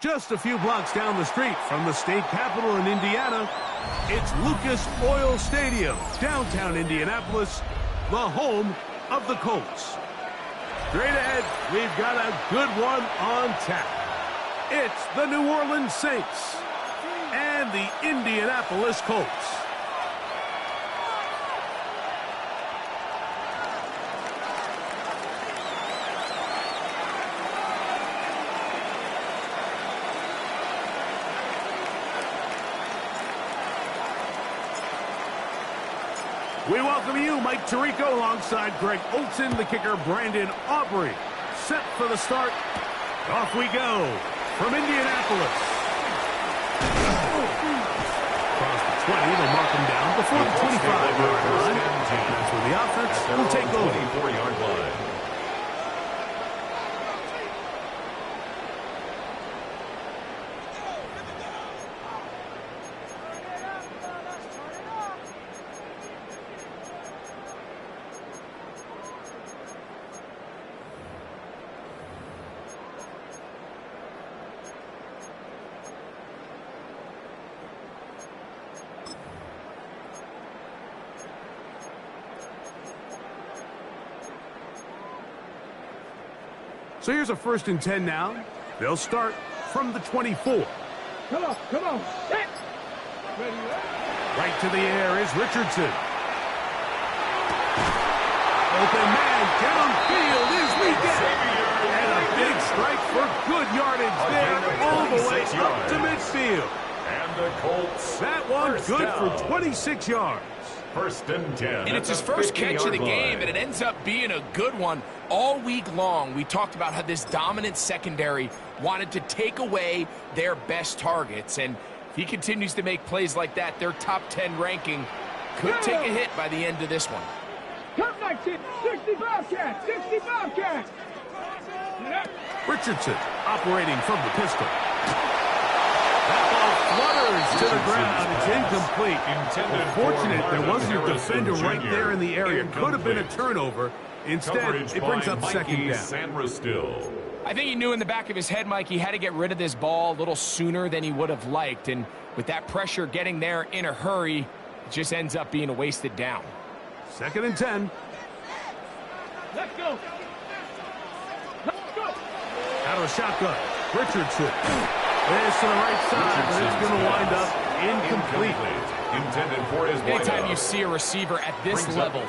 Just a few blocks down the street from the state capitol in Indiana, it's Lucas Oil Stadium, downtown Indianapolis, the home of the Colts. Straight ahead, we've got a good one on tap. It's the New Orleans Saints and the Indianapolis Colts. We welcome you, Mike Tirico, alongside Greg Olson, the kicker, Brandon Aubrey. Set for the start. Off we go from Indianapolis. Across the 20, they'll mark him down before the 25-yard line. That's where the offense will take over. 24-yard line. So here's a 1st and 10 now. They'll start from the 24. Come on, set. Right to the air is Richardson. Open man downfield is Weekend. And a big strike for good yardage there all the way up to midfield. And the Colts. That one good for 26 yards. 1st and 10. And it's his first catch of the game, and it ends up being a good one. All week long, we talked about how this dominant secondary wanted to take away their best targets. And if he continues to make plays like that, their top 10 ranking could take a hit by the end of this one. Come 19, 65 catch, 65 catch. Richardson operating from the pistol. That ball flutters to the ground. It's incomplete. Unfortunate there wasn't a defender right there in the area. Could have been a turnover. Instead, it brings up 2nd down. I think he knew in the back of his head, Mike, he had to get rid of this ball a little sooner than he would have liked. And with that pressure getting there in a hurry, it just ends up being a wasted down. 2nd and 10. Let's go. Out of a shotgun. Richardson. This to the right side, but it's going to wind up incomplete. Intended for his Anytime you see a receiver at this level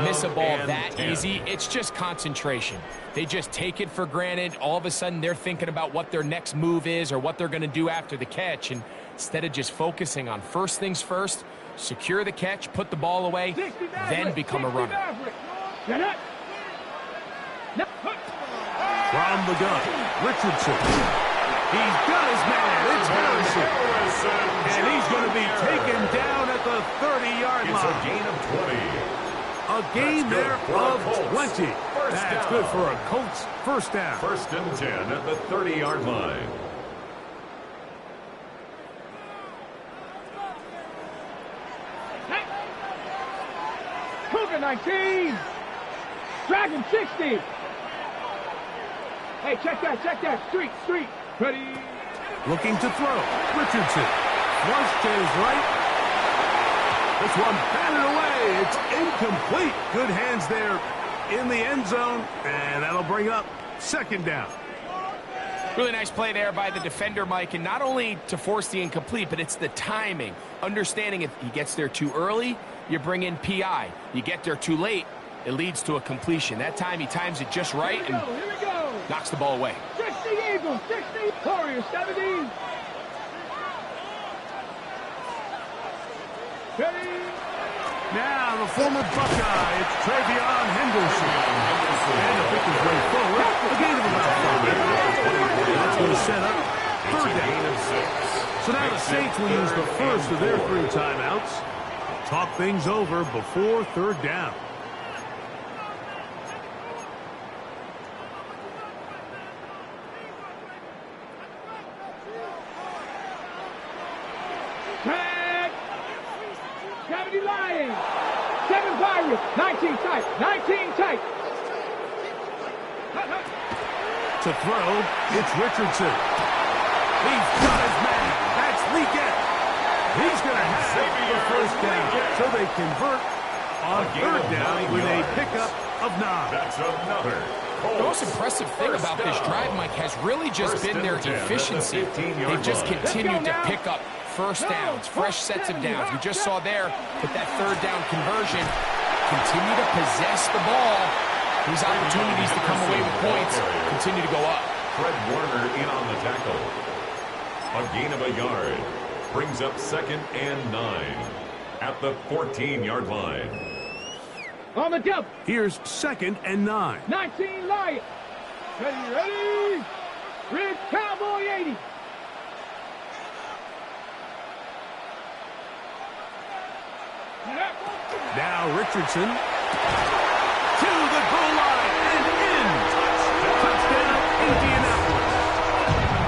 miss a ball that easy, it's just concentration. They just take it for granted. All of a sudden, they're thinking about what their next move is or what they're going to do after the catch. And instead of just focusing on first things first, secure the catch, put the ball away, then become a runner. From the gun, Richardson. He's got his man. It's Harrison. And he's going to be taken down at the 30-yard line. It's a gain of 20. A gain there of 20. That's good for a Colts first down. 1st and 10 at the 30-yard line. Cougar 19. Dragon 60. Hey, check that. Street. Ready. Looking to throw. Richardson. Flush to his right. This one batted away. It's incomplete. Good hands there in the end zone. And that'll bring up 2nd down. Really nice play there by the defender, Mike. And not only to force the incomplete, but it's the timing. Understanding if he gets there too early, you bring in PI. You get there too late, it leads to a completion. That time he times it just right and knocks the ball away. 60 Eagles, 60 Warriors, 70. Ready. Now the former Buckeye, it's Travion Henderson. And to pick his way forward, a gain of about 5. That's going to set up 3rd down. So now the Saints will use the first of their 3 timeouts. Talk things over before 3rd down. Gravity Lions. 7 Pirates. 19 tight. To throw, it's Richardson. He's got his man. That's Leggett. He's going to have the first down. So they convert on third down with a pickup of 9. That's another. The most impressive thing about this drive, Mike, has really just been their efficiency. They've just continued to pick up first downs, fresh sets of downs. We just saw there with that third down conversion, continue to possess the ball. These opportunities to come away with points continue to go up. Fred Warner in on the tackle. A gain of a yard. Brings up 2nd and 9 at the 14-yard line. On the jump. Here's 2nd and 9. 19 Lions. Ready. Red Cowboy 80. Now Richardson to the goal line and in. Touchdown, Indianapolis.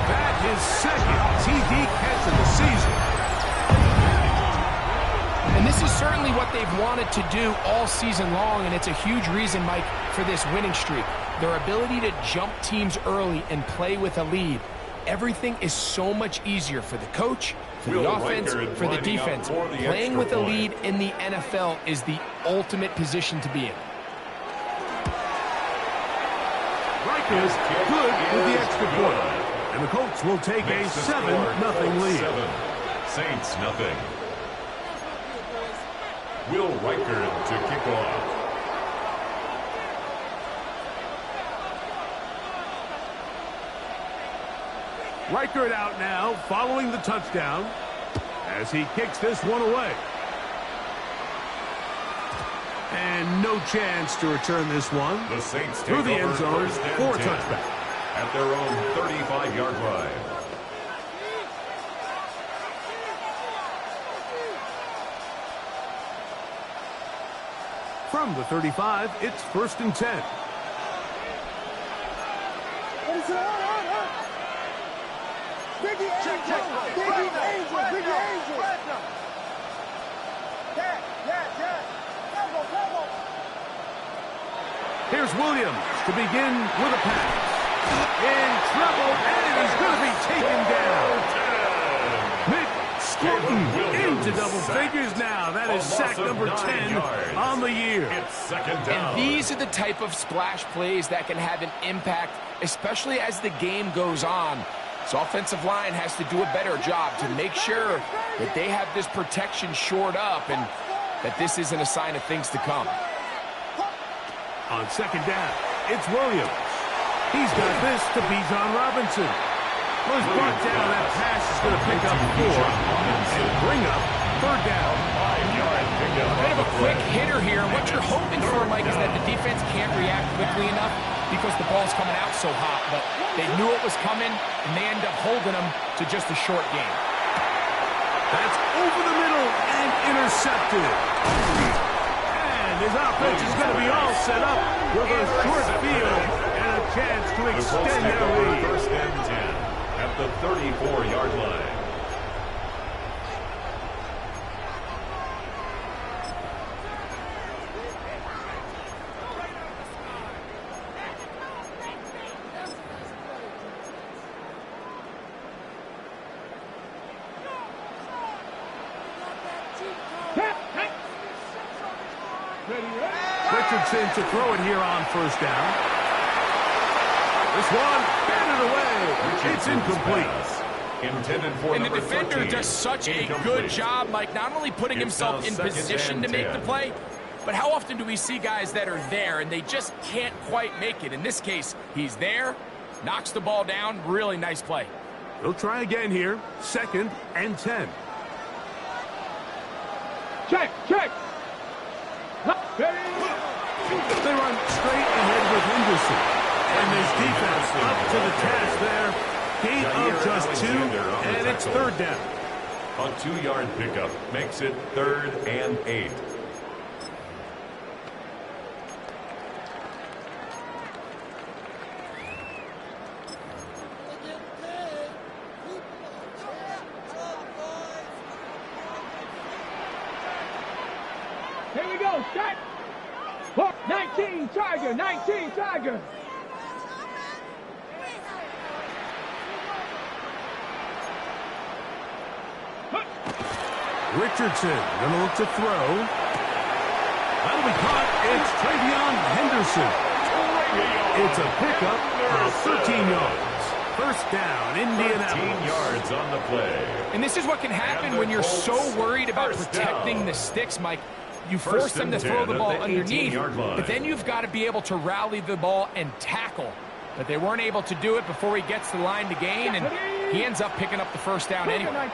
That is 2nd TD catch of the season. And this is certainly what they've wanted to do all season long, and it's a huge reason, Mike, for this winning streak. Their ability to jump teams early and play with a lead. Everything is so much easier for the coach, for the offense, for the defense. Playing with a lead in the NFL is the ultimate position to be in. Riker's good with the extra point. And the Colts will take a 7-0 lead. Saints nothing. Will Riker to kick off. Riker out now, following the touchdown, as he kicks this one away. And no chance to return this one. The Saints through the end zone for a 10 touchback. At their own 35-yard line. From the 35, it's 1st and 10. Here's Williams to begin with a pass. In trouble, and he's going to be taken down. Mick Scruton into double figures now. That is sack number 10 on the year. It's 2nd down. And these are the type of splash plays that can have an impact, especially as the game goes on. So offensive line has to do a better job to make sure that they have this protection shored up and that this isn't a sign of things to come. On 2nd down, it's Williams. He's got this to Bijan Robinson. Was brought down. That pass is going to pick up 4 and bring up 3rd down. 5-yard pickup. Bit of a quick hitter here. What you're hoping for, Mike, is that the defense can't react quickly enough because the ball's coming out so hot. But they knew it was coming, and they end up holding them to just a short game. That's over the middle and intercepted. And his offense is going to be all set up with a short field and a chance to extend their lead. 1st and 10 at the 34-yard line. Richardson to throw it here on 1st down. This one, batted away. It's incomplete. Intended for And the number defender 13. does such a Incomplete. good job, Mike, not only putting It's himself now in 2nd position and to make 10. the play, but how often do we see guys that are there and they just can't quite make it? In this case, he's there, knocks the ball down, really nice play. They'll try again here, 2nd and 10. Check. They run straight ahead with Henderson. And this defense up to the task there. Gain of just 2, and it's 3rd down. A 2-yard pickup makes it 3rd and 8. Here we go. Set. 19 Tiger. Richardson gonna look to throw. That'll be caught. It's Travion Henderson. It's a pickup of 13 yards. First down, Indianapolis. 13 yards on the play. And this is what can happen when you're so worried about protecting the sticks, Mike. You force them to throw the ball underneath, but then you've got to be able to rally the ball and tackle. But they weren't able to do it before he gets the line to gain, and he ends up picking up the first down anyway.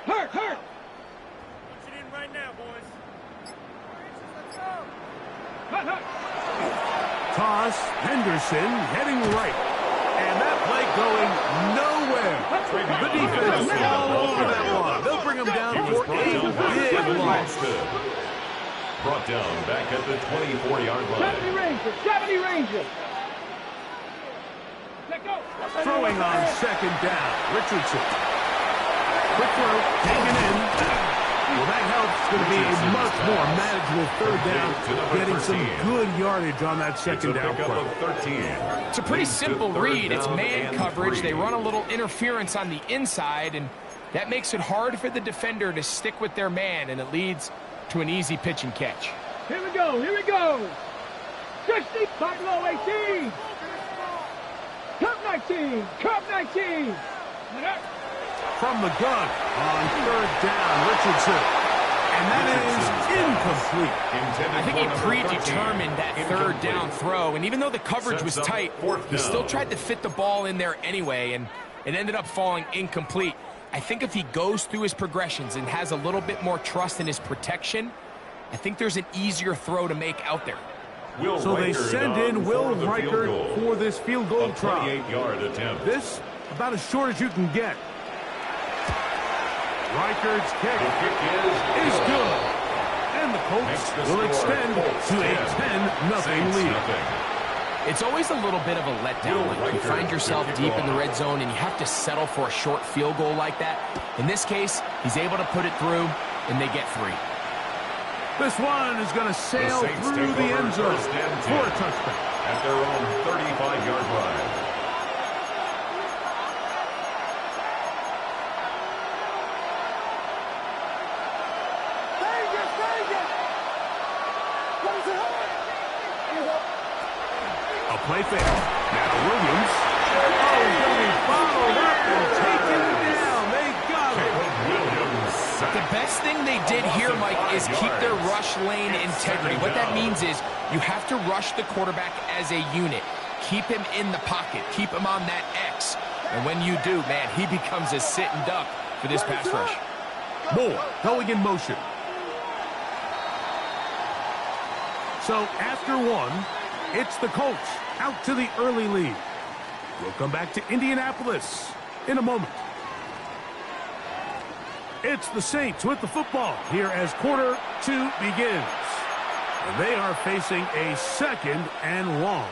Hurt! Punch it in right now, boys. Toss, Henderson heading right. And that play going nowhere. The defense all over that one. They'll bring him down for a big loss. Brought down back at the 24-yard line. 70 Rangers. Let go. Throwing on second down, Richardson. Quick throw, taken in. Well, that helps. It's going to be a much more manageable third down, getting some good yardage on that second down play. It's a pretty simple read. It's man coverage. They run a little interference on the inside, and that makes it hard for the defender to stick with their man, and it leads to an easy pitch and catch. Here we go. 60, back low 18. Cup 19. From the gun on third down, Richardson. And that is incomplete. I think he predetermined that third down throw, and even though the coverage was tight, he still tried to fit the ball in there anyway, and it ended up falling incomplete. I think if he goes through his progressions and has a little bit more trust in his protection, I think there's an easier throw to make out there. So they send in Will Reichert for this field goal try. 28-yard attempt. This about as short as you can get. Reichert's kick is good. And the Colts will extend to a 10-0 lead. It's always a little bit of a letdown when you find yourself deep in the red zone and you have to settle for a short field goal like that. In this case, he's able to put it through, and they get 3. This one is going to sail through the end zone for a touchdown. At their own 35-yard line. A play fake. Now Williams. Oh, he's going to be followed up and taken down. They got it. The best thing they did here, Mike, is keep their rush lane integrity. What that means is you have to rush the quarterback as a unit. Keep him in the pocket. Keep him on that X. And when you do, man, he becomes a sitting duck for this pass rush. Moore going in motion. So after one, it's the Colts out to the early lead. We'll come back to Indianapolis in a moment. It's the Saints with the football here as quarter 2 begins. And they are facing a 2nd and long.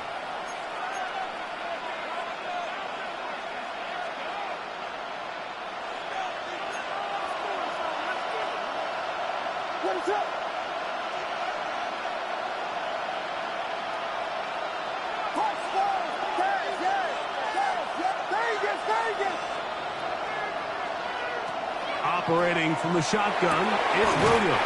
What's up? Operating from the shotgun, it's Williams.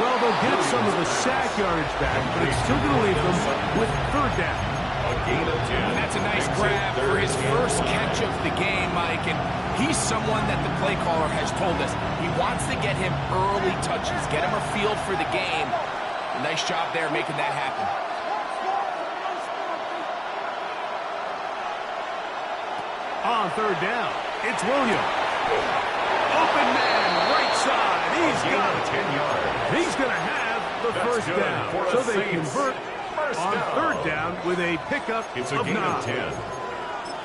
Well, they'll get some of the sack yardage back, but it's still going to leave them with third down. A gain of 10. And that's a nice grab for his first catch of the game, Mike. And he's someone that the play caller has told us he wants to get him early touches, get him a feel for the game. Nice job there making that happen. On third down, it's Williams. Open man, right side. He's got it. 10 yards. He's going to have the first down. So they convert on third down with a pickup It's a of gain 9. of 10.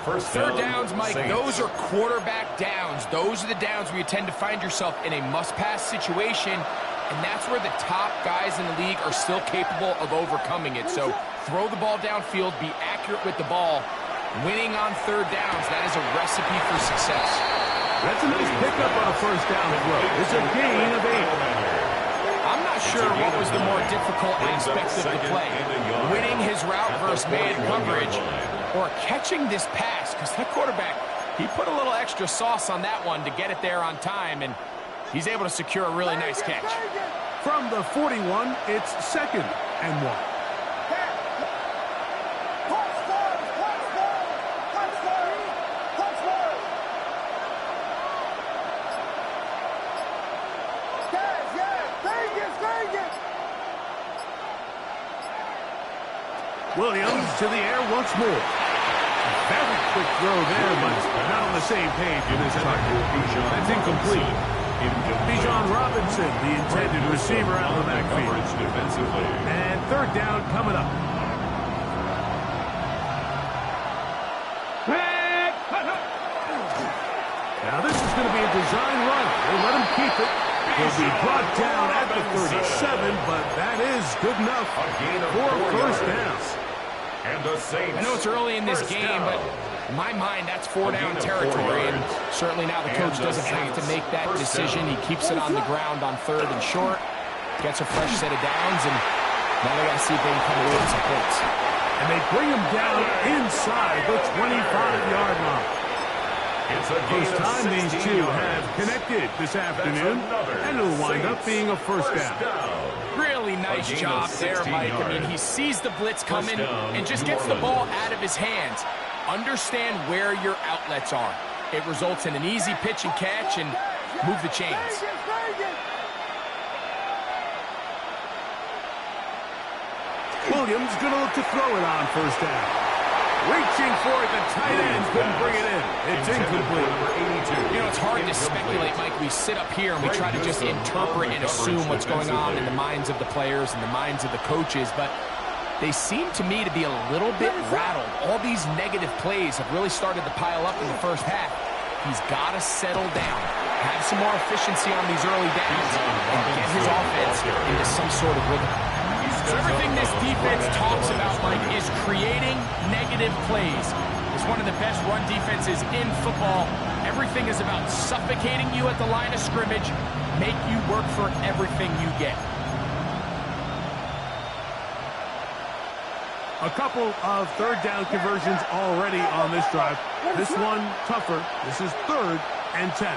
First Third down, downs, Mike, Saints. those are quarterback downs. Those are the downs where you tend to find yourself in a must-pass situation, and that's where the top guys in the league are still capable of overcoming it. So throw the ball downfield, be accurate with the ball. Winning on third downs, that is a recipe for success. That's a nice pickup on a first down throw. It's a gain of 8. I'm not sure what was the more difficult aspect of the play, winning his route versus man coverage, or catching this pass, because that quarterback, he put a little extra sauce on that one to get it there on time, and he's able to secure a really nice catch. From the 41, it's 2nd and 1. Williams to the air once more. Very quick throw there, but not on the same page in his target. That's incomplete. Bijan Robinson, the intended receiver out of the backfield. And 3rd down coming up. Now this is going to be a design run. They'll let him keep it. He'll be brought down at the 37, but that is good enough for a 1st down. And the Saints. I know it's early in this game, but in my mind, that's 4-down territory. And certainly now the coach doesn't have to make that decision. He keeps it on the ground on 3rd and short, gets a fresh set of downs, and now they got to see if they can come away with some points. And they bring him down inside the 25-yard line. First time these two have connected this afternoon, and it'll wind up being a 1st down. Really nice job there, Mike. I mean, he sees the blitz coming and just gets the ball out of his hands. Understand where your outlets are. It results in an easy pitch and catch and move the chains. Williams going to look to throw it on 1st down. Reaching for it, the tight end couldn't bring it in. It's incomplete. You know, it's hard to speculate, Mike. We sit up here and we try to just interpret and assume what's going on in the minds of the players and the minds of the coaches, but they seem to me to be a little bit rattled. All these negative plays have really started to pile up in the 1st half. He's got to settle down, have some more efficiency on these early downs, and get his offense into some sort of rhythm. So everything this defense talks about, Mike, is creating negative plays. It's one of the best run defenses in football. Everything is about suffocating you at the line of scrimmage, make you work for everything you get. A couple of 3rd down conversions already on this drive. This one tougher. This is 3rd and 10.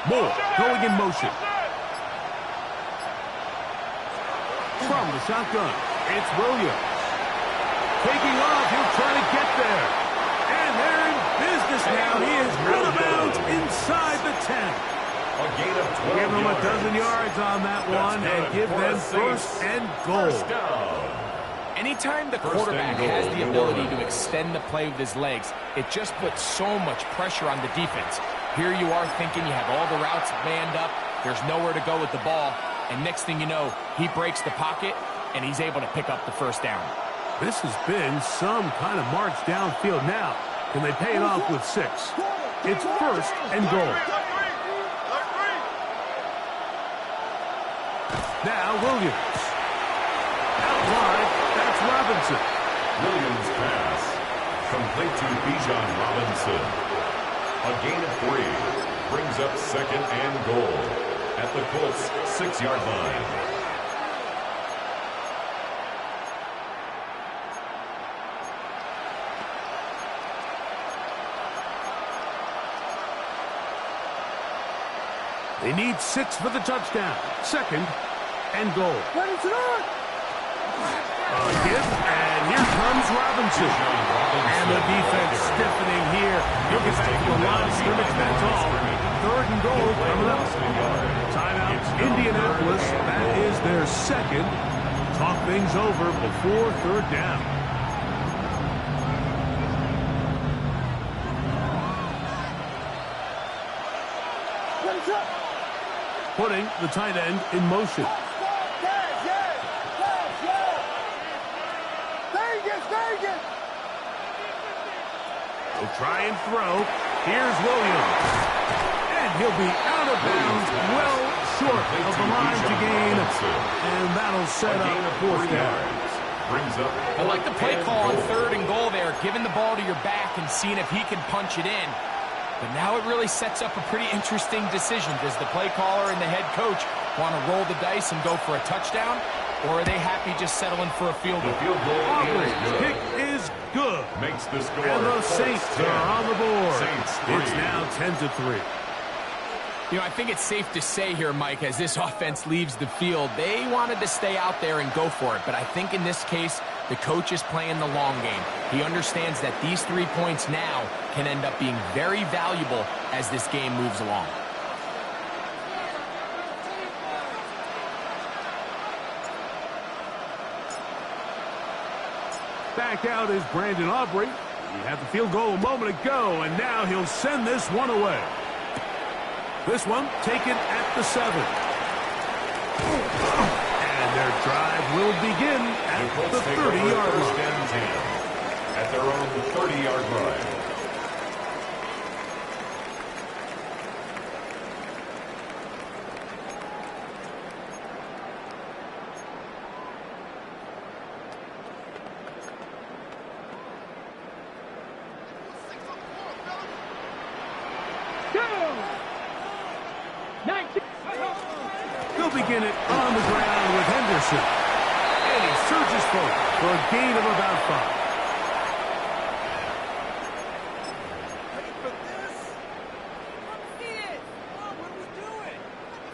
Moore going in motion. From the shotgun, it's Williams. Taking off, he'll try to get there. And they're in business now. He is out of bounds inside the 10. A gain of 12 Give them yards. a dozen yards on that one and give them 1st and goal. Anytime the quarterback has the ability to extend the play with his legs, it just puts so much pressure on the defense. Here you are thinking you have all the routes manned up, there's nowhere to go with the ball, and next thing you know, he breaks the pocket, and he's able to pick up the 1st down. This has been some kind of march downfield now. Can they pay it off with 6? It's 1st and goal. Now Williams. Out wide, that's Robinson. Williams pass. Complete to Bijan Robinson. A gain of 3. Brings up 2nd and goal. At the Colts' 6-yard line. They need 6 for the touchdown. 2nd and goal. A give, and here comes Robinson. And the defense stiffening here. He'll get back to the line of scrimmage, that's all. 3rd and goal coming up. Timeout, Indianapolis. That is their 2nd. Talk things over before 3rd down. Putting the tight end in motion. He'll try and throw. Here's Williams. And he'll be out of bounds, well short of the line to gain. And that'll set up 4th down. I like the play call on 3rd and goal there, giving the ball to your back and seeing if he can punch it in. But now it really sets up a pretty interesting decision. Does the play caller and the head coach want to roll the dice and go for a touchdown? or are they happy just settling for a field goal? The field goal Kick is good. makes the score. And the Saints are on the board. Saints 3. It's now 10-3. You know, I think it's safe to say here, Mike, as this offense leaves the field, they wanted to stay out there and go for it. But I think in this case, the coach is playing the long game. He understands that these 3 points now can end up being very valuable as this game moves along. Back out is Brandon Aubrey. He had the field goal a moment ago, and now he'll send this one away. This one taken at the 7. And their drive will begin at the 30-yard line. At their own 30-yard line. They'll begin it on the ground with Henderson. And he surges forward for a gain of about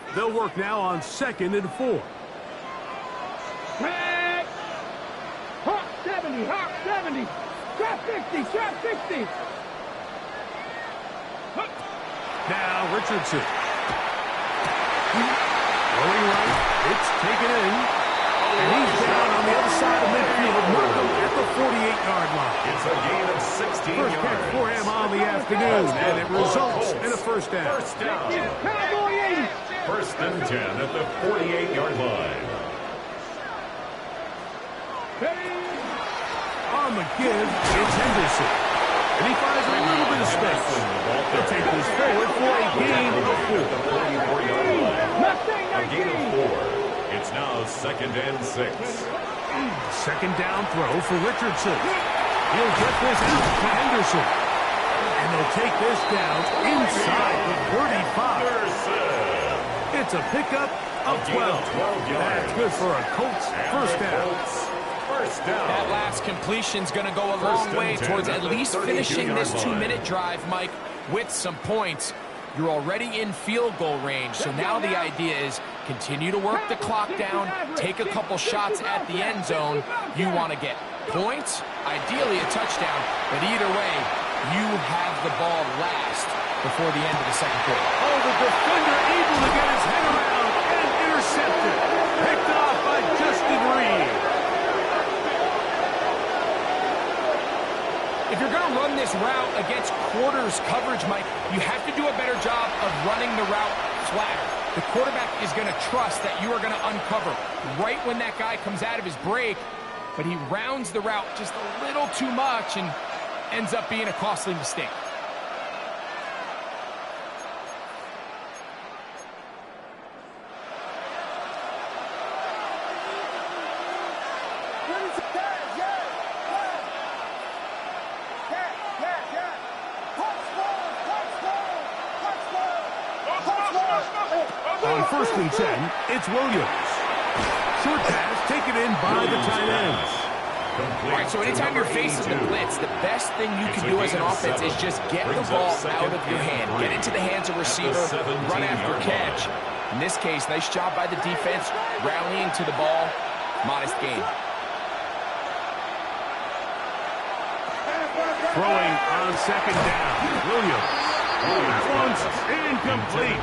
5. They'll work now on 2nd and 4. Back. Hawk 70, Hawk 70. Trap 60, trap 60. Now Richardson. Going right, it's taken in. And he's down on the other side of midfield, Markham at the 48-yard line. It's a gain of 16 First yards. catch for him on the afternoon, and it results in a first down. First down. Cowboy 80. First and 10 at the 48-yard line. On the give, it's Henderson. And he finds a little bit of space. They'll take this forward for a gain of 4. The 44-yard line. Mustang A gain 19. of 4. It's now 2nd and 6. Second down throw for Richardson. He'll get this out to Henderson. And they'll take this down inside the 35. It's a pickup of 12. That's good for a Colts first down. First down. That last completion's going to go a long way towards at least finishing this 2-minute drive, Mike, with some points. You're already in field goal range, so now the idea is continue to work the clock down, take a couple shots at the end zone. You want to get points, ideally a touchdown, but either way, you have the ball last before the end of the second quarter. Oh, the defender able to get his head around and intercepted. Picked off by Justin Reed. If you're going to run this route against quarters coverage, Mike, you have to do a better job of running the route flatter. The quarterback is going to trust that you are going to uncover right when that guy comes out of his break, but he rounds the route just a little too much and ends up being a costly mistake. On 1st and 10, it's Williams. Short pass taken in by the tight end. All right, so anytime you're facing the blitz, the best thing you can do as an offense is just get the ball out of your hand. Get into the hands of receiver, run after catch. In this case, nice job by the defense, rallying to the ball. Modest gain. Throwing on 2nd down, Williams. That one's incomplete.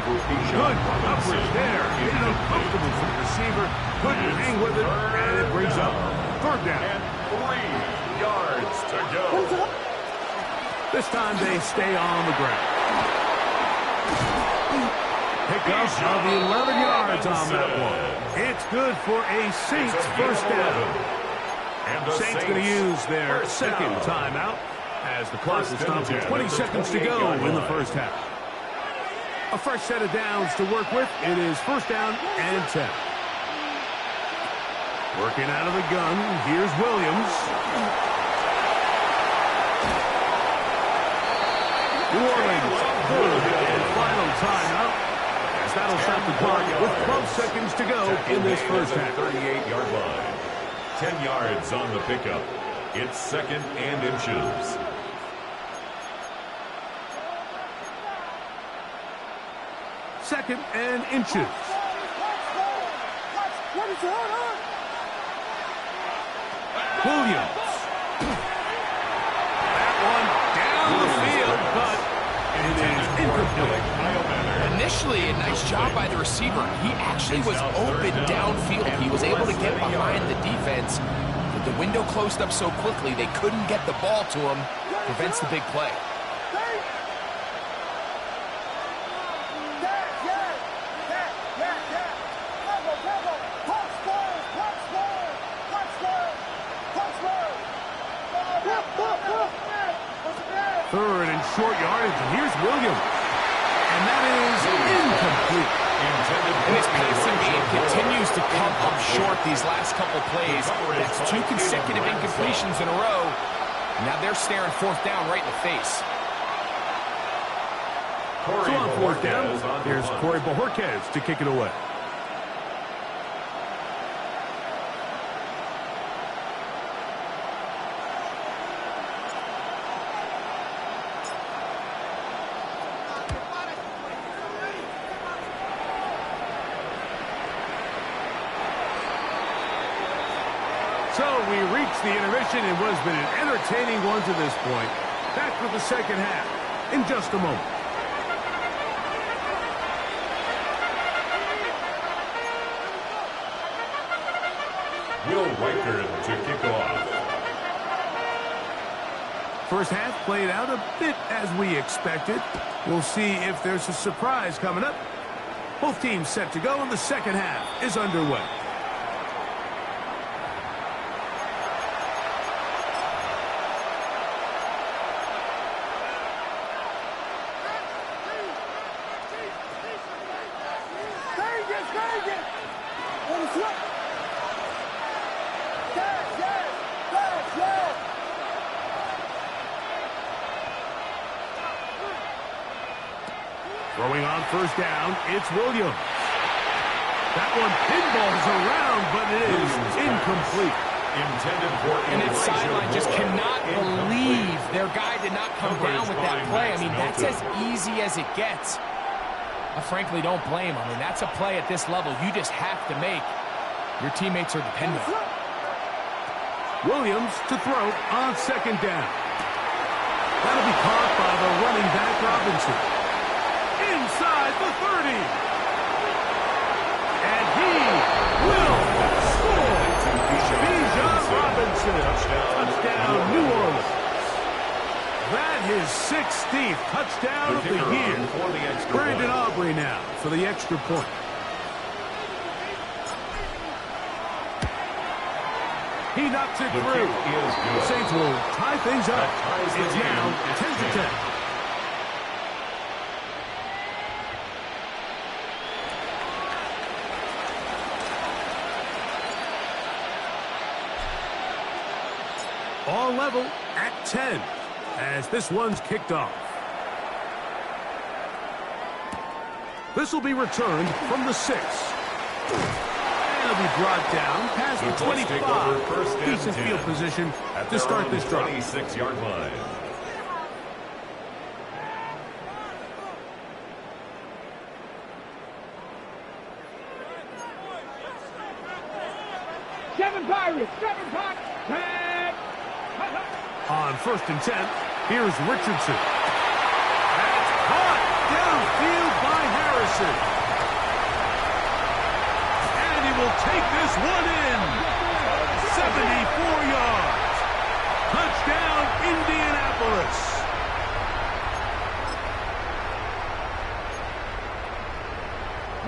Good coverage there. Made it uncomfortable for the receiver. Couldn't hang with it, and it brings up 3rd down. And 3 yards to go. This time they stay on the ground. Pickup of 11 yards on that one. It's good for a Saints first down. Saints going to use their second timeout as the clock is stopped with 20 seconds to go in the first half. A fresh set of downs to work with. It is 1st down and 10. Working out of the gun. Here's Williams. New Orleans, 3rd and final timeout as that'll stop the clock with 12 seconds to go in this first half. 38-yard line. 10 yards on the pickup. It's 2nd and inches. Second and inches. Williams. That one down the field, but it is incomplete. Initially, a nice job by the receiver. He actually was open downfield. He was able to get behind the defense, but the window closed up so quickly they couldn't get the ball to him. Prevents the big play. Third and short yardage, and here's Williams. And that is incomplete. And his passing game continues to come up short these last couple plays. That's 2 consecutive incompletions in a row. Now they're staring 4th down right in the face. So on 4th down, here's Corey Bojorquez to kick it away. So we reached the intermission in what has been an entertaining one to this point. Back with the second half in just a moment. Will Riker to kick off. First half played out a bit as we expected. We'll see if there's a surprise coming up. Both teams set to go, and the second half is underway. Throwing on first down, it's Williams. That one pinballs around, but it is incomplete. Intended for And its sideline just cannot believe their guy did not come down with that play. I mean, that's as easy as it gets. I frankly don't blame him. I mean, that's a play at this level you just have to make. Your teammates are dependent. Williams to throw on second down. That'll be caught by the running back Robinson. Inside the 30. And he will score. Bijan Robinson. Touchdown, New Orleans. That is 16th touchdown of the year. Brandon Aubrey now for the extra point. He knocks it through. Saints will tie things up. It's now 10-10. All level at 10 as this one's kicked off. This will be returned from the 6. And it'll be brought down past the 25. Decent field position to start this drive. 26-yard line. Seven Pirates! On 1st and 10, here's Richardson. That's caught downfield by Harrison. And he will take this one in. 74 yards. Touchdown, Indianapolis.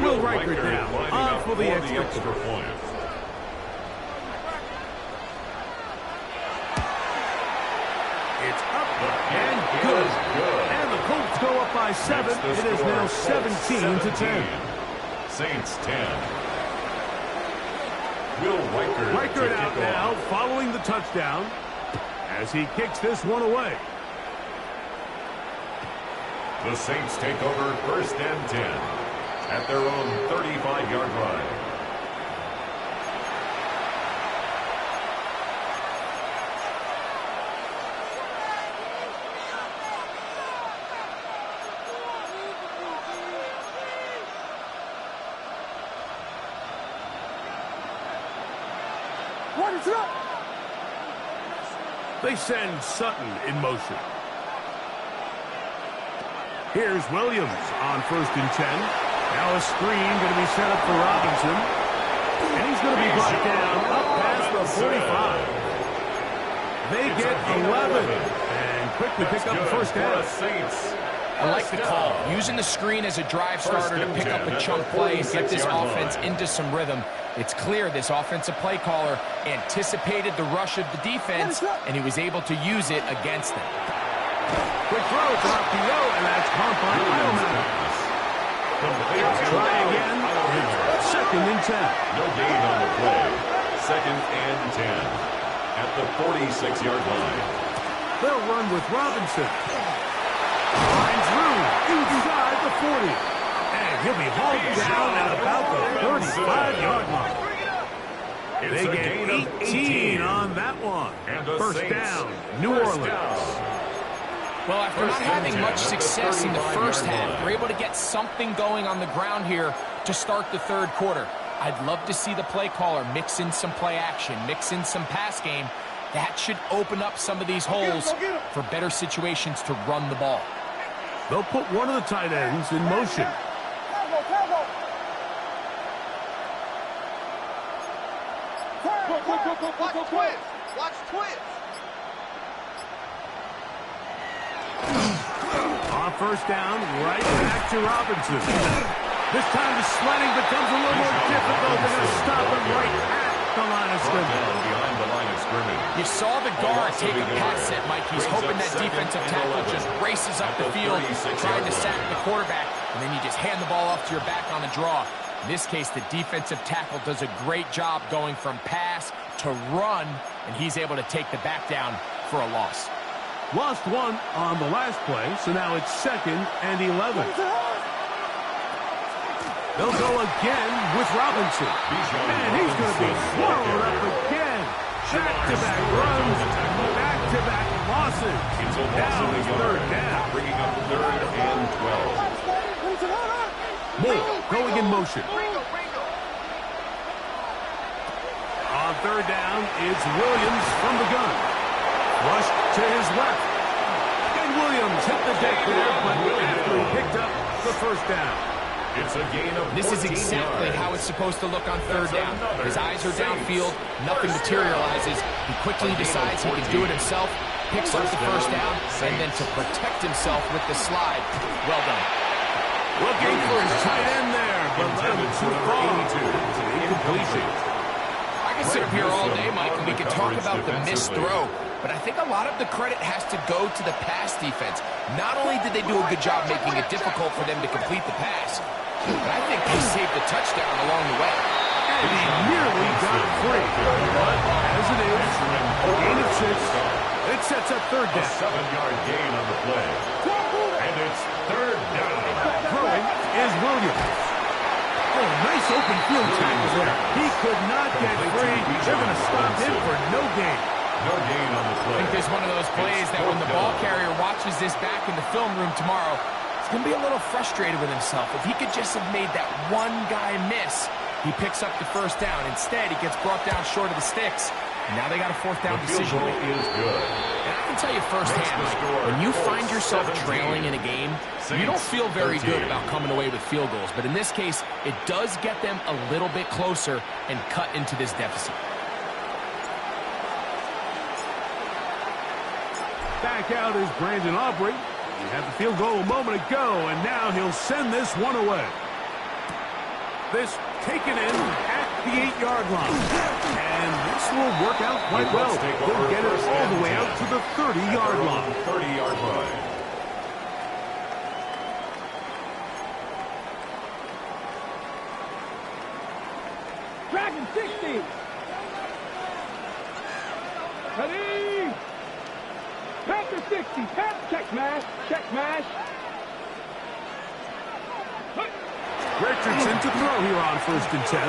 Will Riker now on for the extra point. It's up and good. And the Colts go up by 7. It is now 17-10. Saints 10. Will Riker out now following the touchdown as he kicks this one away. The Saints take over 1st and 10. at their own 35-yard line. They send Sutton in motion. Here's Williams on 1st and 10. Now a screen going to be set up for Robinson. And he's going to be brought down up past the 45. They get 11 and quickly pick up the first down. I like the call. Using the screen as a drive starter to pick up a chunk play and get this offense into some rhythm. It's clear this offensive play caller anticipated the rush of the defense, and he was able to use it against them. Quick throw to RPO, and that's caught by Heilman. Try again. It's 2nd and 10. No gain on the play. 2nd and 10 at the 46-yard line. They'll run with Robinson. Finds room inside the 40. And he'll be hauled down at about the 35-yard line. They get 18 on that one. First down, New Orleans. Well, after not having much success in the first half, they're able to get something going on the ground here to start the 3rd quarter. I'd love to see the play caller mix in some play action, mix in some pass game. That should open up some of these holes for better situations to run the ball. They'll put one of the tight ends in motion. Watch twins. Watch twins. On 1st down, right back to Robinson. This time the sledding becomes a little more difficult. They're going to stop him right at the line of scrimmage. Behind the line of scrimmage. You saw the guard take a pass set, Mike. He's hoping that defensive tackle just races up the field, trying to sack the quarterback, and then you just hand the ball off to your back on the draw. In this case, the defensive tackle does a great job going from pass to run, and he's able to take the back down for a loss. Lost one on the last play, so now it's 2nd and 11. They'll go again with Robinson. And he's going to be swallowed up again. Back-to-back runs, back-to-back losses. Now it's 3rd down. Bringing up 3rd and 12. Moore going in motion. On 3rd down, it's Williams from the gun. Rush to his left. And Williams hit the deck there, but after he picked up the first down. It's a gain of 14 This is exactly yards. how it's supposed to look on 3rd down. His eyes are downfield, nothing materializes. He quickly decides he can do it himself, picks up the first down, and then to protect himself with the slide. Well done. Looking for his tight end there, but let him too far. It's an incompletion. I can sit up here all day, Mike, and we can talk about the missed throw, but I think a lot of the credit has to go to the pass defense. Not only did they do a good job making it difficult for them to complete the pass, but I think they saved the touchdown along the way. And he nearly got free. But as it is, a gain of 6. It sets up 3rd down. 7-yard gain on the play. And it's 3rd down. Throwing is Williams. Oh, nice open field tackle there. He could not get free. They're going to stop him for no gain. No gain on the play. I think there's one of those plays that when the ball carrier watches this back in the film room tomorrow, he's going to be a little frustrated with himself. If he could just have made that one guy miss, he picks up the first down. Instead, he gets brought down short of the sticks. And now they got a 4th down decision. The field goal is good. And I can tell you firsthand, when you find yourself trailing in a game, you don't feel very good about coming away with field goals. But in this case, it does get them a little bit closer and cut into this deficit. Back out is Brandon Aubrey. He had the field goal a moment ago, and now he'll send this one away. This taken in at the 8-yard line. And this will work out quite well. He'll get it all the way out to the 30-yard line. 30-yard line. Dragon 60. Ready. Panther 60. Check mash. Check mash. Richardson to throw here on 1st and 10.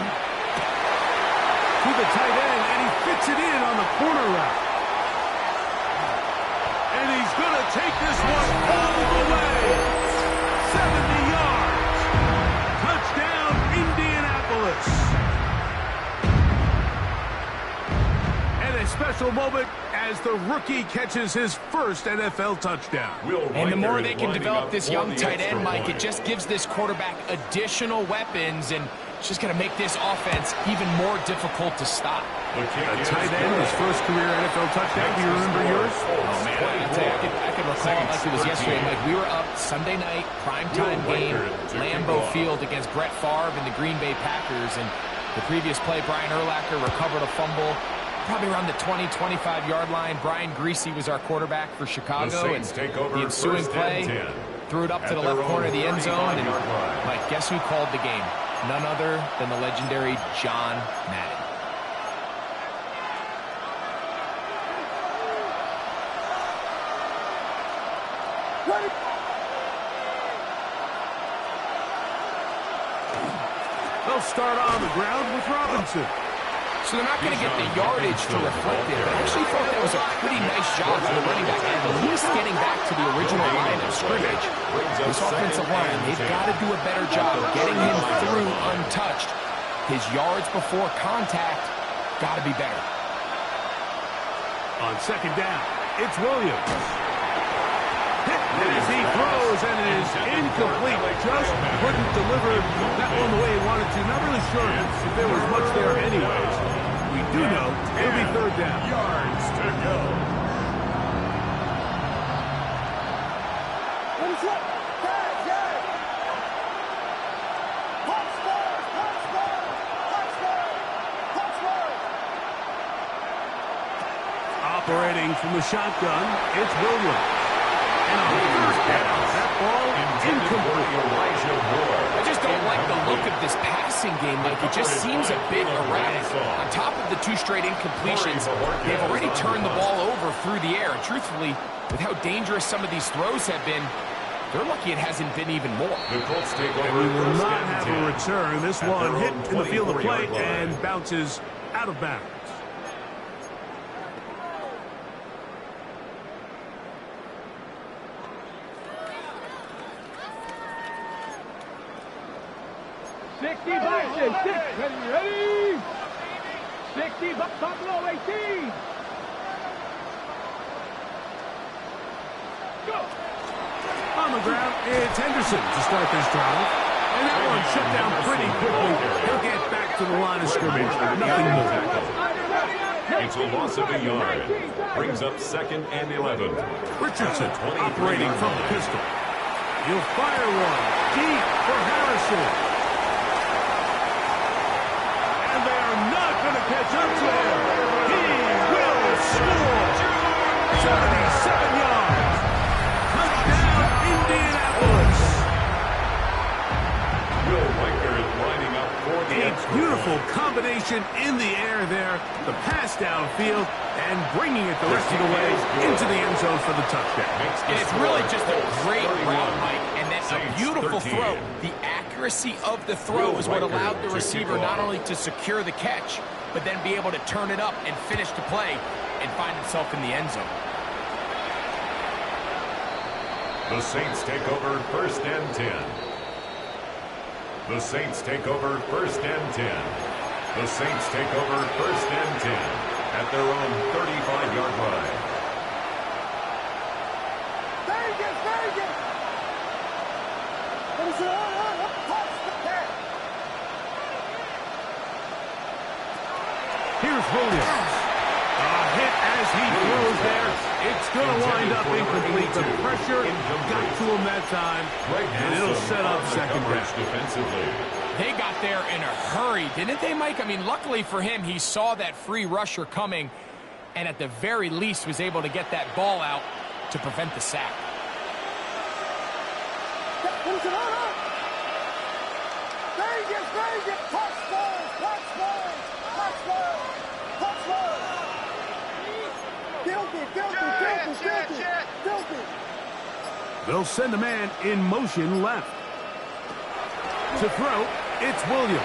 To the tight end, and he fits it in on the corner route. And he's going to take this one all the way. 70 yards. Touchdown, Indianapolis. And a special moment as the rookie catches his first NFL touchdown. And the more they can develop this young tight end, Mike, it just gives this quarterback additional weapons, and it's just going to make this offense even more difficult to stop. A tight end, his first career NFL touchdown. Do you remember yours? Oh, man, I could recall it like it was yesterday. Mike, we were up Sunday night, primetime game, Lambeau Field against Brett Favre and the Green Bay Packers. And the previous play, Brian Urlacher recovered a fumble probably around the 20-25-yard line. Brian Greasy was our quarterback for Chicago, and the ensuing play threw it up to the left corner of the end zone. And Mike, guess who called the game? None other than the legendary John Madden. They'll start on the ground with Robinson. So they're not going to get the yardage to reflect it, but I actually thought that was a pretty nice job by the running back, at least getting back to the original line of scrimmage. This offensive line, they've got to do a better job getting him through untouched. His yards before contact got to be better. On 2nd down, it's Williams. Hit as he throws, and it is incomplete. Just couldn't deliver that one the way he wanted to. Not really sure if there was much there anyways. We do know it'll be 3rd down. Yards to go. Operating from the shotgun, it's Williams. And on 1st down, that ball incomplete. I just don't like the look of this passing game, Mike. It just seems a bit erratic. On top of the 2 straight incompletions, they've already turned the ball over through the air. And truthfully, with how dangerous some of these throws have been, they're lucky it hasn't been even more. The Colts take over. We will not have a return. This one hit in the field of play and bounces out of bounds. Ready? 60, Buffalo 18. Go. On the ground, it's Henderson to start this drive. And that one shut down pretty quickly. He'll get back to the line of scrimmage. Nothing more. It's a loss of a yard. Brings up 2nd and 11. Richardson operating from the pistol. He'll fire one deep for Harrison. Catch up to him. He will score. 77 yards. Touchdown, Indianapolis. Will Riker is lining up for the A beautiful combination in the air there. The pass downfield and bringing it the rest of the way into the end zone for the touchdown. And it's really just a great route, Mike, and that's a beautiful throw. The accuracy of the throw is what allowed the receiver not only to secure the catch, but then be able to turn it up and finish the play and find himself in the end zone. The Saints take over 1st and 10. The Saints take over 1st and 10. The Saints take over 1st and 10 at their own 35-yard line. Here's Williams. A hit as he throws there. It's going to wind up incomplete. The pressure got to him that time, and it'll set up 2nd down. Defensively. They got there in a hurry, didn't they, Mike? I mean, luckily for him, he saw that free rusher coming, and at the very least was able to get that ball out to prevent the sack. They'll send a man in motion left. To throw, it's Williams.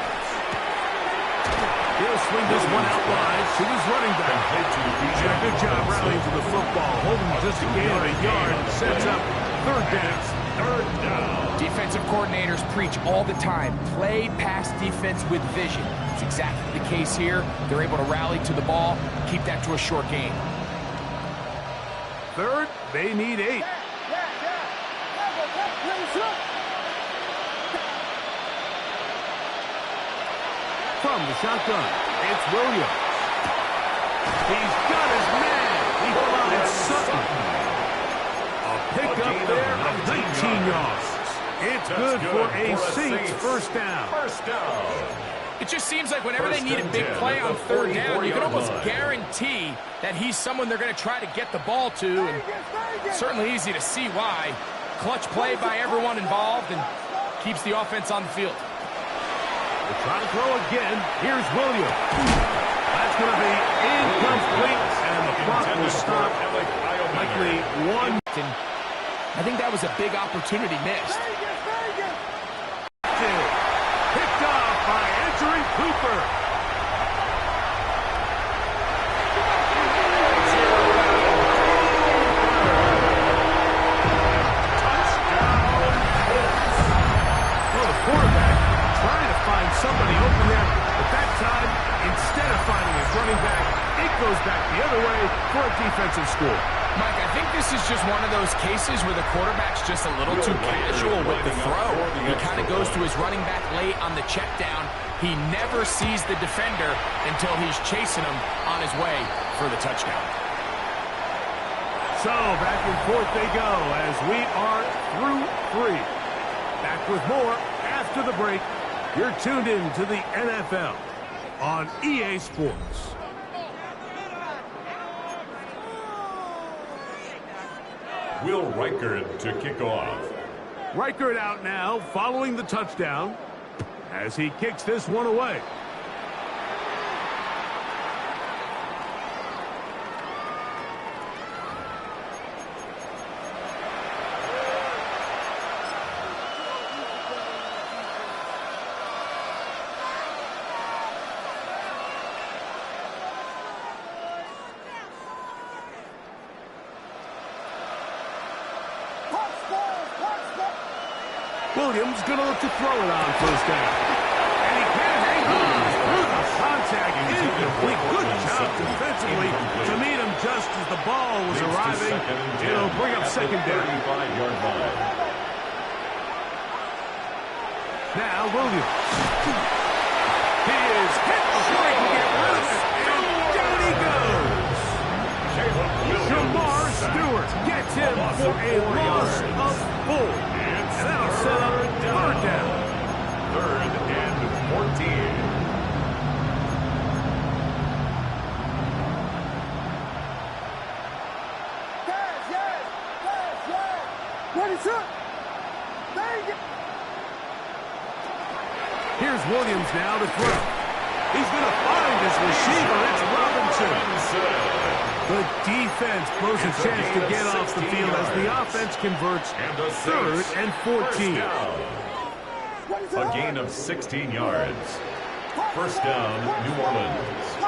He'll swing this one out wide to his running back. Did a good job rallying to the football, holding just a gain of a yard, and sets up third down. Third down. Defensive coordinators preach all the time, play pass defense with vision. It's exactly the case here. They're able to rally to the ball, keep that to a short gain. Third, they need 8. From the shotgun, it's Williams. He's got his man. He finds Sutton. A pickup there of 19 yards. It's good for a Saints first down. First down. It just seems like whenever they need a big play on third down, you can almost guarantee that he's someone they're going to try to get the ball to, and certainly easy to see why. Clutch play by everyone involved and keeps the offense on the field. They're trying to throw again. Here's Williams. That's going to be incomplete, and the clock will stop. Likely one. I think that was a big opportunity missed. Picked off by Andrew Cooper. Well, the quarterback trying to find somebody open there, but that time, instead of finding his running back, it goes back the other way for a defensive score. Mike, I think this is just one of those cases where the quarterback's just a little too casual with the throw. He kind of goes to his running back late on the check down. He never sees the defender until he's chasing him on his way for the touchdown. So, back and forth they go as we are through 3. Back with more after the break. You're tuned in to the NFL on EA Sports. Will Reichard to kick off. Reichard out now following the touchdown as he kicks this one away. Williams going to look to throw it on first down. And he can't hang on through the contact. Incomplete. Good job defensively to meet him just as the ball was arriving. It'll bring up second down. Now Williams. He is hit before he can get loose. And down he goes. Jamar Stewart gets him for a loss of 4. And that'll set up third down. 3rd and 14. Here's Williams now to throw. He's going to find his receiver. It's Robinson. The defense blows a chance to get off the field as the offense converts 3rd and 14. A gain of 16 yards. First down, New Orleans.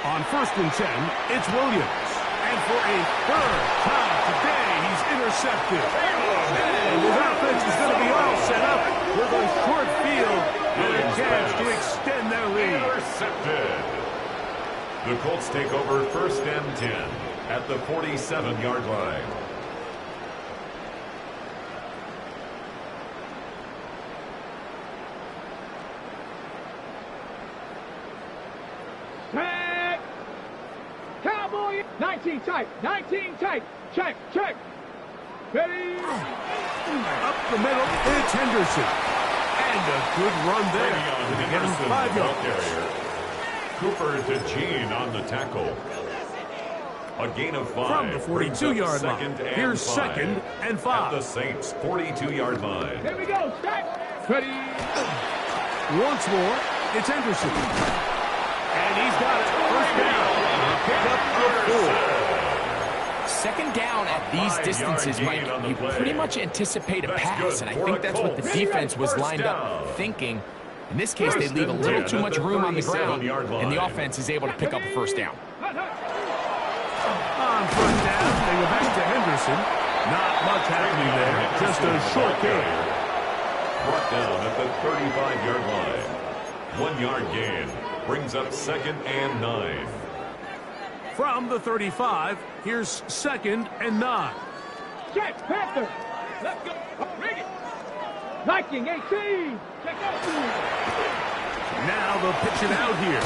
On 1st and 10, it's Williams. And for a 3rd time today, he's intercepted. And his offense is going to be all set up with a short field and a chance to extend their lead. Intercepted. The Colts take over 1st and 10 at the 47-yard line. Tag! Cowboy! 19 tight! 19 tight! Check! Check! Ready! Up the middle, it's Henderson. And a good run there. To get him 5 yards. Cooper DeJean on the tackle. A gain of 5. From the 42-yard line. Here's 2nd and 5. At the Saints' 42-yard line. Here we go! Stack! Ready! Once more, it's Henderson. And he's got it. First down. Pick up of 4. second down at these distances, Mike, you pretty much anticipate a pass, and I think that's what the defense was lined up thinking. In this case, they leave a little too much room on the ground, and the offense is able to pick up a first down. On first down, they go back to Henderson. Not much happening there, just a short gain. Brought down at the 35-yard line. 1 yard gain brings up 2nd and 9. From the 35, here's 2nd and 9. Check, Panther. Let's go. Bring it. Viking 18. Check out. Now they'll pitch it out here.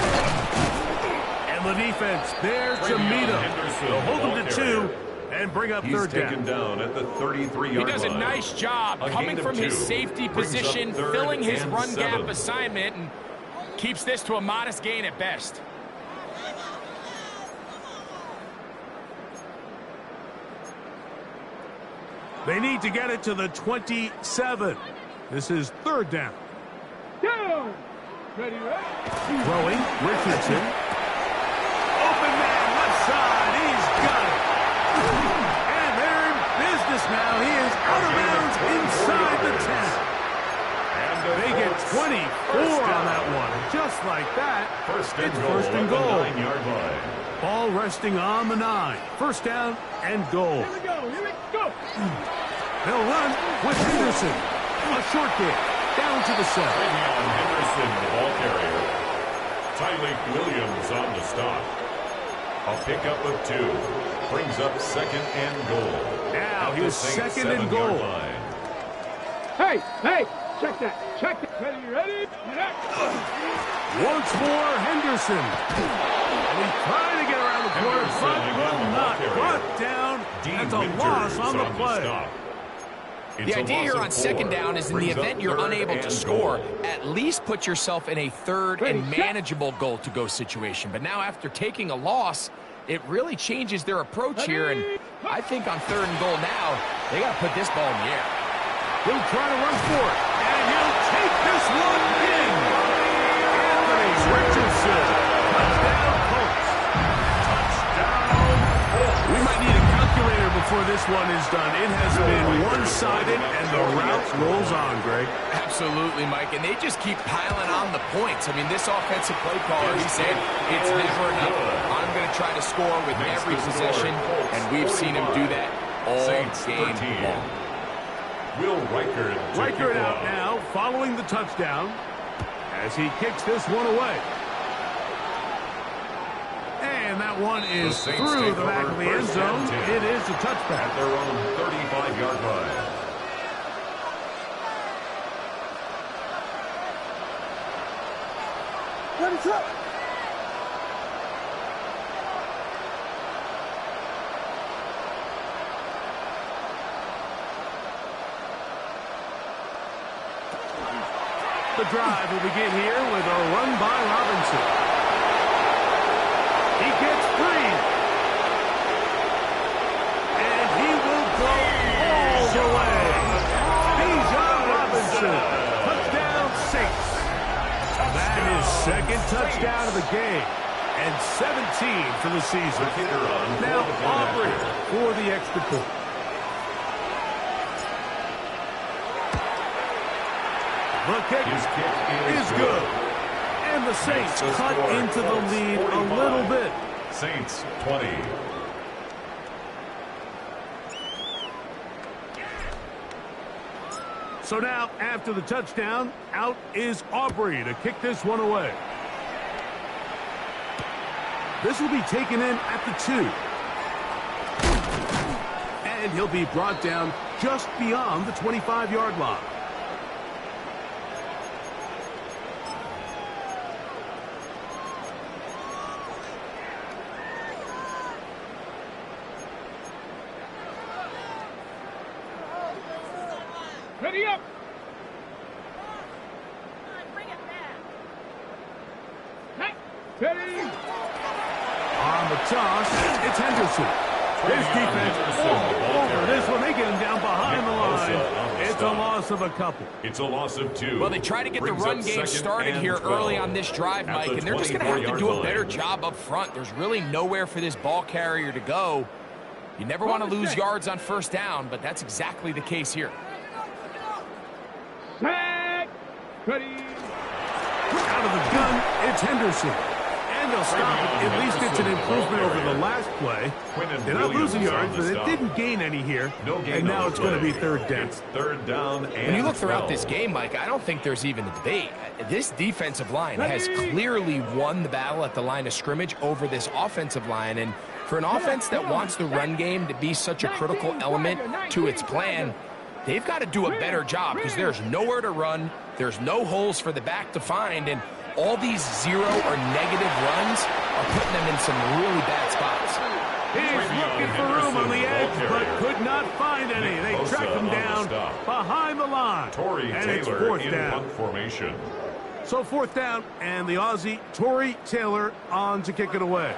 And the defense there to meet him. They'll hold them to 2 and bring up third down. He's taken down at the 33-yard line. He does a nice job coming from his safety position, filling his run gap assignment, and keeps this to a modest gain at best. They need to get it to the 27. This is third down. Down. Ready, ready. Throwing, Richardson. Open man, left side. He's got it. And they're in business now. He is out of bounds inside the 10. They get 24 on that one. Just like that, it's first and goal. 9-yard line. Ball resting on the 9. First down and goal. Here we go. Here we go. They'll run with Henderson. A short kick down to the 7. Henderson, the ball carrier. Tyleek Williams on the stop. A pickup of 2 brings up 2nd and goal. Now here's 2nd and goal. Hey, hey, check that. Check that. Ready, ready. Once more, Henderson. And he's trying to get around the corner, but will not. Brought down. That's a loss on the play. The idea here on second down is in the event you're unable to score, at least put yourself in a third and manageable goal-to-go situation. But now after taking a loss, it really changes their approach here. And I think on third and goal now, they got to put this ball in the air. He'll try to run for it. And he'll take this one in. Anthony Richardson. Touchdown, Colts. Touchdown, Colts. We might need a calculator before this one is done. It has been one-sided, and the route rolls on, Greg. Absolutely, Mike, and they just keep piling on the points. I mean, this offensive play caller, he said, it's never enough. I'm going to try to score with every possession, and we've seen him do that all game long. Will Reichert out now, following the touchdown, as he kicks this one away. And that one is through the back of the end zone. It is a touchback. At their own 35-yard line. Let it up. The drive will begin here with a run by Robinson. He gets free. And he will go all the way. Bijan Robinson. Touchdown, Saints. That is second touchdown of the game. And 17 for the season. Now Aubrey for the extra point. The kick is good. And the Saints cut into the lead a little bit. Saints 20. So now, after the touchdown, out is Aubrey to kick this one away. This will be taken in at the 2. And he'll be brought down just beyond the 25-yard line. Ready up. Bring it back. Hey, ready. On the toss, it's Henderson. His defense over this one. They get him down behind the line. It's a loss of a couple. It's a loss of 2. Well, they try to get the run game started here early on this drive, Mike, and they're just going to have to do a better job up front. There's really nowhere for this ball carrier to go. You never want to lose yards on first down, but that's exactly the case here. Set. Ready. Out of the gun, it's Henderson. And they'll stop it. At least it's an improvement over the last play. They're not losing yards, but it didn't gain any here. And now it's going to be third down. Third down and When you look throughout 12. this game, Mike, I don't think there's even a debate. This defensive line has clearly won the battle at the line of scrimmage over this offensive line. And for an offense that wants the run game to be such a critical element to its plan, they've got to do a better job because there's nowhere to run. There's no holes for the back to find. And all these zero or negative runs are putting them in some really bad spots. He's looking for room on the edge, but could not find any. They track him down behind the line. And it's fourth down. Formation. So fourth down, and the Aussie, Tory Taylor, on to kick it away.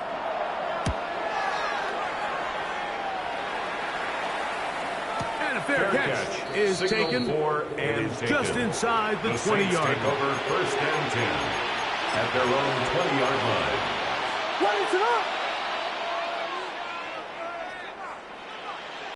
And a fair catch is taken. It is just inside the 20-yard line. Take over first and 10 at their own 20-yard line. What is it up?